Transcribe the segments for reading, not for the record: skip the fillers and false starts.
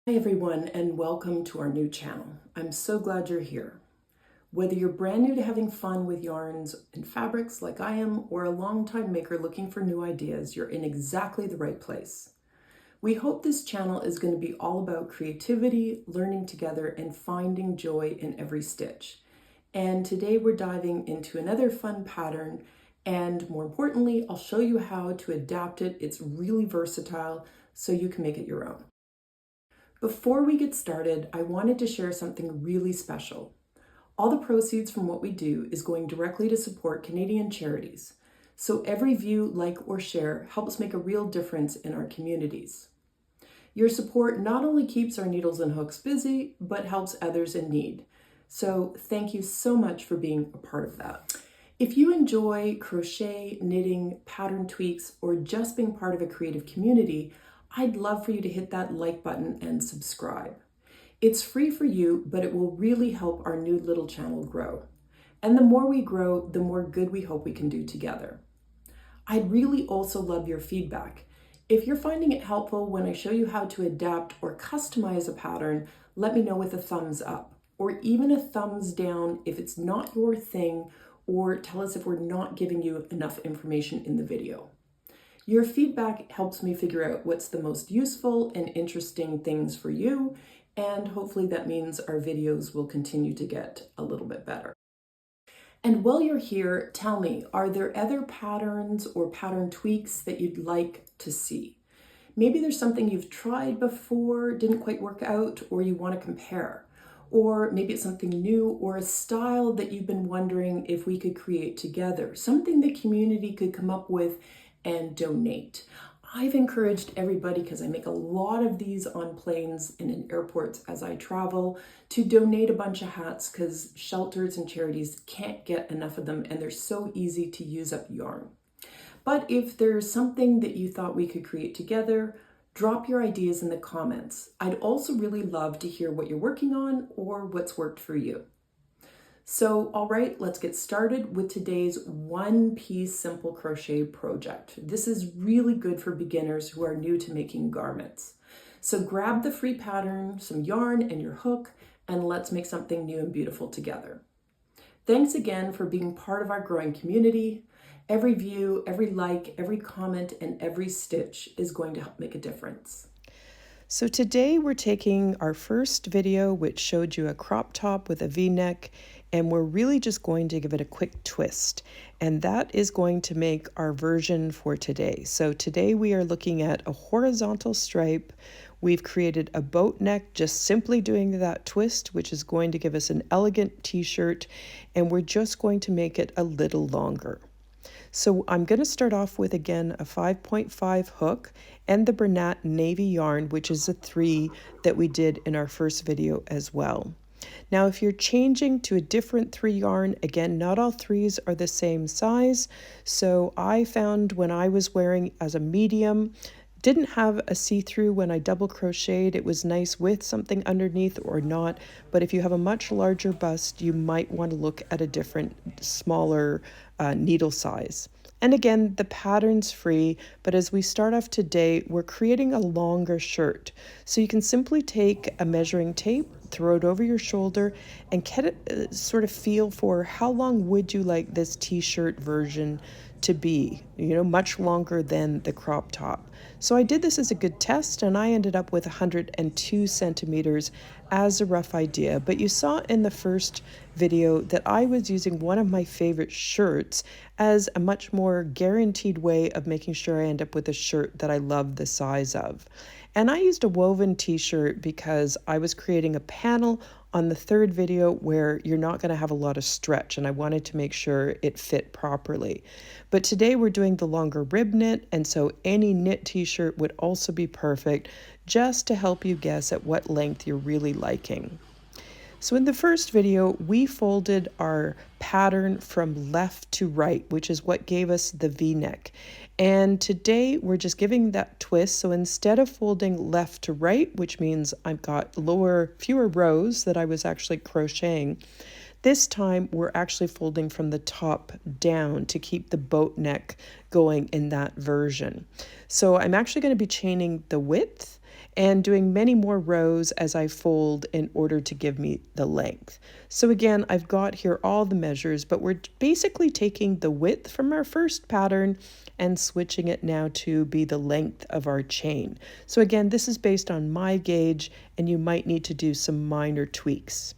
Hi everyone, and welcome to our new channel. I'm so glad you're here. Whether you're brand new to having fun with yarns and fabrics like I am, or a longtime maker looking for new ideas, you're in exactly the right place. We hope this channel is going to be all about creativity, learning together, and finding joy in every stitch. And today we're diving into another fun pattern, and more importantly, I'll show you how to adapt it. It's really versatile, so you can make it your own. Before we get started, I wanted to share something really special. All the proceeds from what we do is going directly to support Canadian charities. So every view, like, or share helps make a real difference in our communities. Your support not only keeps our needles and hooks busy, but helps others in need. So thank you so much for being a part of that. If you enjoy crochet, knitting, pattern tweaks, or just being part of a creative community, I'd love for you to hit that like button and subscribe. It's free for you, but it will really help our new little channel grow. And the more we grow, the more good we hope we can do together. I'd really also love your feedback. If you're finding it helpful when I show you how to adapt or customize a pattern, let me know with a thumbs up, or even a thumbs down if it's not your thing, or tell us if we're not giving you enough information in the video. Your feedback helps me figure out what's the most useful and interesting things for you, and hopefully that means our videos will continue to get a little bit better. And while you're here, tell me, are there other patterns or pattern tweaks that you'd like to see? Maybe there's something you've tried before, didn't quite work out, or you want to compare. Or maybe it's something new or a style that you've been wondering if we could create together, something the community could come up with and donate. I've encouraged everybody, because I make a lot of these on planes and in airports as I travel, to donate a bunch of hats, because shelters and charities can't get enough of them and they're so easy to use up yarn. But if there's something that you thought we could create together, drop your ideas in the comments. I'd also really love to hear what you're working on or what's worked for you. So, all right, let's get started with today's one-piece simple crochet project. This is really good for beginners who are new to making garments. So grab the free pattern, some yarn, and your hook, and let's make something new and beautiful together. Thanks again for being part of our growing community. Every view, every like, every comment, and every stitch is going to help make a difference. So today we're taking our first video, which showed you a crop top with a V-neck, and we're really just going to give it a quick twist. And that is going to make our version for today. So today we are looking at a horizontal stripe. We've created a boat neck, just simply doing that twist, which is going to give us an elegant t-shirt, and we're just going to make it a little longer. So I'm going to start off with, again, a 5.5 hook and the Brand.re navy yarn, which is a 3 that we did in our first video as well. Now, if you're changing to a different 3 yarn, again, not all 3s are the same size. So I found when I was wearing as a medium, didn't have a see-through when I double crocheted. It was nice with something underneath or not. But if you have a much larger bust, you might want to look at a different, smaller needle size. And again, the pattern's free, but as we start off today, we're creating a longer shirt. So you can simply take a measuring tape, throw it over your shoulder, and get it, sort of feel for how long would you like this t-shirt version to be, much longer than the crop top. So I did this as a good test, and I ended up with 102 centimeters as a rough idea. But you saw in the first video that I was using one of my favorite shirts as a much more guaranteed way of making sure I end up with a shirt that I love the size of. And I used a woven t-shirt because I was creating a panel on the third video where you're not going to have a lot of stretch, and I wanted to make sure it fit properly. But today we're doing the longer rib knit, and so any knit t-shirt would also be perfect, just to help you guess at what length you're really liking. So in the first video, we folded our pattern from left to right, which is what gave us the V-neck. And today we're just giving that twist. So instead of folding left to right, which means I've got fewer rows that I was actually crocheting, this time we're actually folding from the top down to keep the boat neck going in that version. So I'm actually going to be chaining the width, and doing many more rows as I fold in order to give me the length. So again, I've got here all the measures, but we're basically taking the width from our first pattern and switching it now to be the length of our chain. So again, this is based on my gauge, and you might need to do some minor tweaks.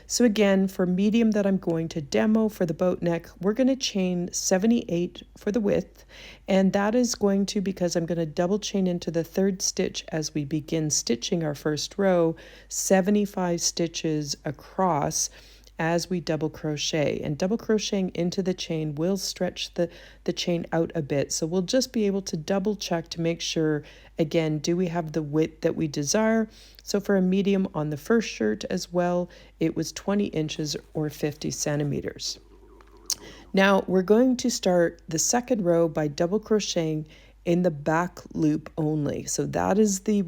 So again, for medium that I'm going to demo for the boat neck, we're going to chain 78 for the width, and that is going to, because I'm going to double chain into the third stitch as we begin stitching our first row, 75 stitches across as we double crochet, and double crocheting into the chain will stretch the chain out a bit. So we'll just be able to double check to make sure, again, do we have the width that we desire? So for a medium on the first shirt as well, it was 20 inches or 50 centimeters. Now we're going to start the second row by double crocheting in the back loop only. So that is the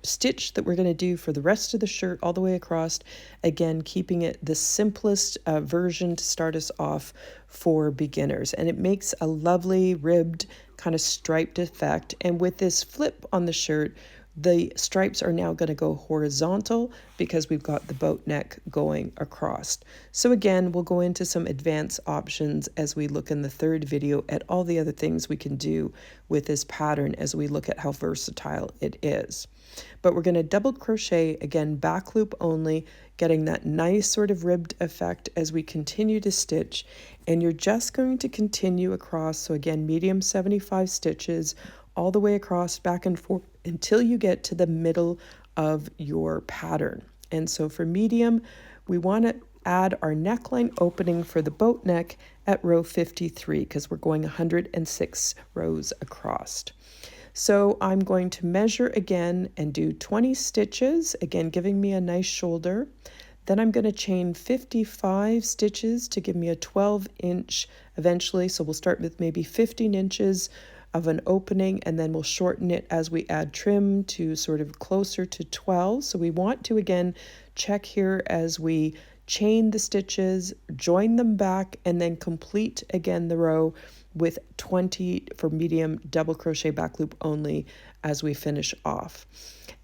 stitch that we're going to do for the rest of the shirt all the way across. Again, keeping it the simplest version to start us off for beginners. And it makes a lovely ribbed kind of striped effect. And with this flip on the shirt, the stripes are now going to go horizontal because we've got the boat neck going across. So again, we'll go into some advanced options as we look in the third video at all the other things we can do with this pattern as we look at how versatile it is. But we're going to double crochet, again, back loop only, getting that nice sort of ribbed effect as we continue to stitch. And you're just going to continue across, so again, medium 75 stitches, all the way across, back and forth, until you get to the middle of your pattern. And so for medium, we want to add our neckline opening for the boat neck at row 53 because we're going 106 rows across. So I'm going to measure again and do 20 stitches, again giving me a nice shoulder. Then I'm going to chain 55 stitches to give me a 12-inch eventually. So we'll start with maybe 15 inches of an opening, and then we'll shorten it as we add trim to sort of closer to 12. So we want to again check here as we chain the stitches, join them back, and then complete again the row with 20 for medium double crochet back loop only as we finish off.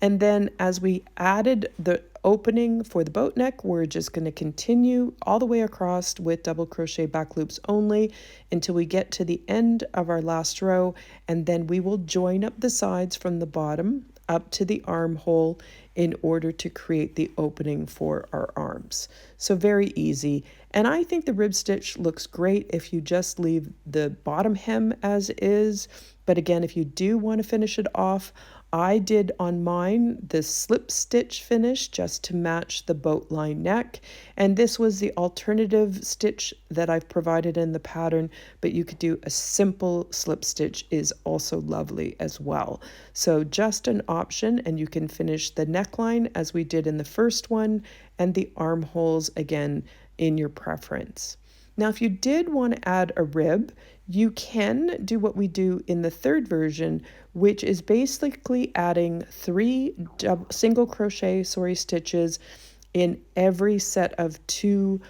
And then as we added the opening for the boat neck, we're just going to continue all the way across with double crochet back loops only until we get to the end of our last row, and then we will join up the sides from the bottom up to the armhole in order to create the opening for our arms. So very easy. And I think the rib stitch looks great if you just leave the bottom hem as is. But again, if you do want to finish it off, I did on mine the slip stitch finish just to match the boat line neck. And this was the alternative stitch that I've provided in the pattern, but you could do a simple slip stitch is also lovely as well. So just an option, and you can finish the neckline as we did in the first one and the armholes again in your preference. Now, if you did want to add a rib, you can do what we do in the third version, which is basically adding 3 single crochet stitches in every set of 2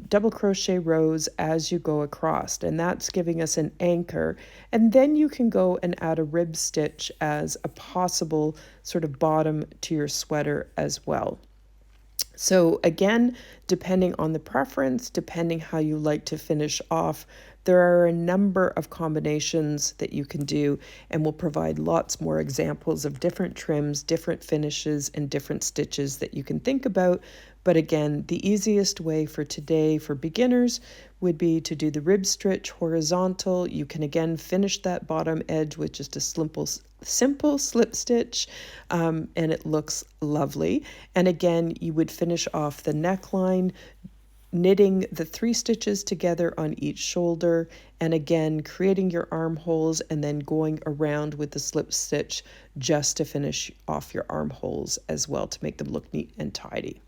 double crochet rows as you go across, and that's giving us an anchor. And then you can go and add a rib stitch as a possible sort of bottom to your sweater as well. So again, depending on the preference, depending how you like to finish off, there are a number of combinations that you can do, and we'll provide lots more examples of different trims, different finishes, and different stitches that you can think about. But again, the easiest way for today for beginners would be to do the rib stitch horizontal. You can again finish that bottom edge with just a simple slip stitch, and it looks lovely. And again, you would finish off the neckline knitting the 3 stitches together on each shoulder, and again creating your armholes and then going around with the slip stitch just to finish off your armholes as well to make them look neat and tidy.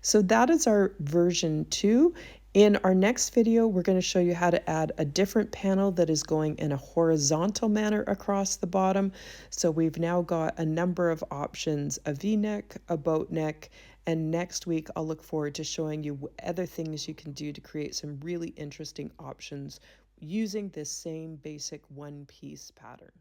So that is our version 2. In our next video, we're going to show you how to add a different panel that is going in a horizontal manner across the bottom. So we've now got a number of options, a V-neck, a boat neck, and next week I'll look forward to showing you other things you can do to create some really interesting options using this same basic one-piece pattern.